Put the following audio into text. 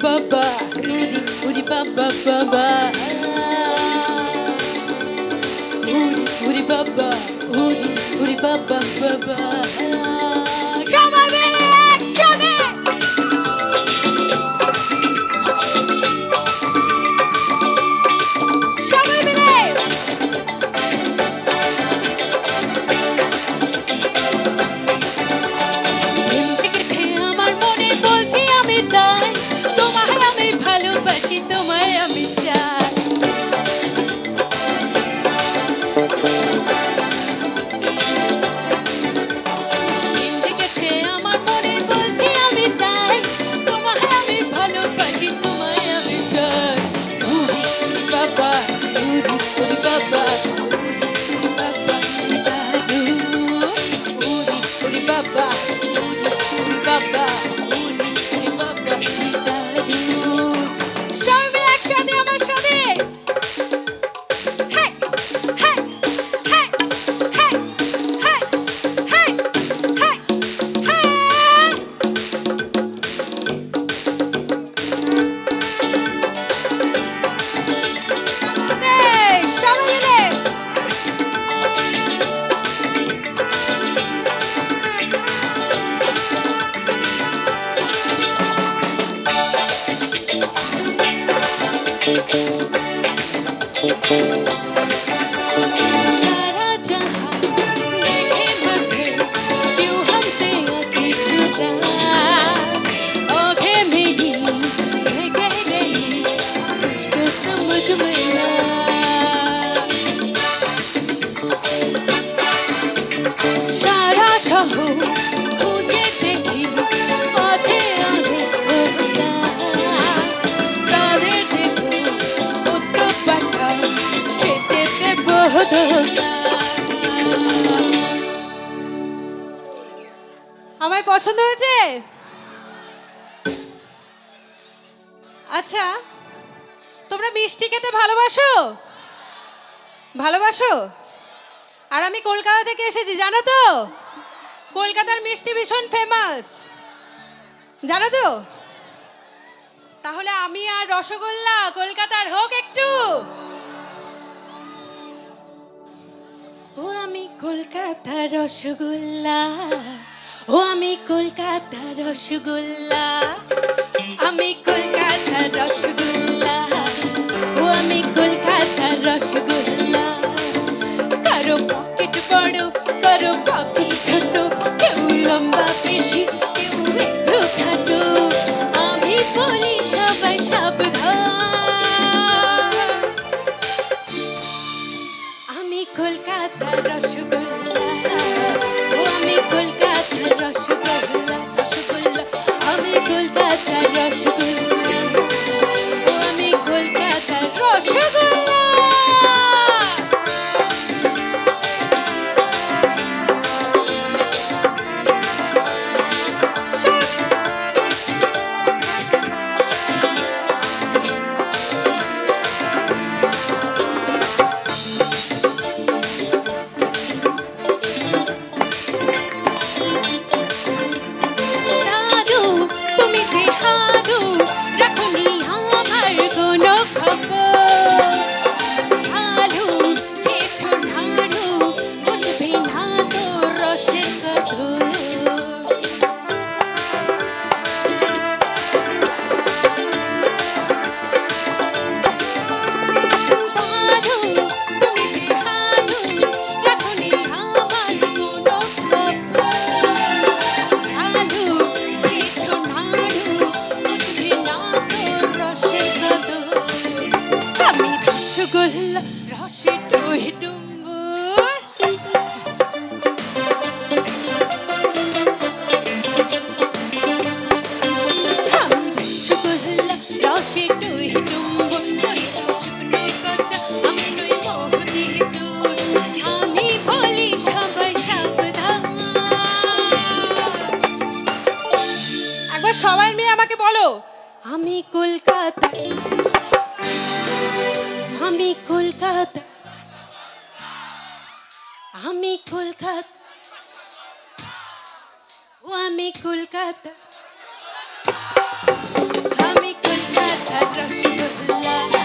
Baba, Uri Baba Baba, Uri Baba, Uri Baba Baba. Shabby, Shabby. আমায় পছন্দ হয়েছে? আচ্ছা, তোমরা মিষ্টি খেতে ভালোবাসো? ভালোবাসো? আর আমি কলকাতা থেকে এসেছি, জানো তো? কলকাতার মিষ্টি ভীষণ ফেমাস, জানো তো? তাহলে আমি আর রসগোল্লা কলকাতার হোক একটু। ও আমি কলকাতার রসগোল্লা, ও আমি কলকাতার রসগোল্লা, আমি কলকাতার রসগোল্লা, ও আমি কলকাতার রসগোল্লা। কারো পকেট বড়, কারো পকেট ছোট, কেউ লম্বা বেশি, কেউ একটু খাটো, আমি বলি সবাই সাবধান। আমি কলকাতার রসগোল্লা, ও আমি কলকাতার রসগোল্লা, রসগোল্লা, আমি কলকাতার রসগোল্লা, ও আমি কলকাতার রসগোল্লা। রসগোল্লা রসে ডুই ডুম্বুর, রসগোল্লা রসে ডুই ডুম্বুর, আমি নই মোহনী চোর, আমি বলি সবাই সাবধান। একবার সবাই মিলে আমাকে বলো, আমি কলকাতা কলকাতা, আমি কলকাতা, আমি কলকাতা, ও আমি কলকাতা, আমি কলকাতা রসগোল্লা।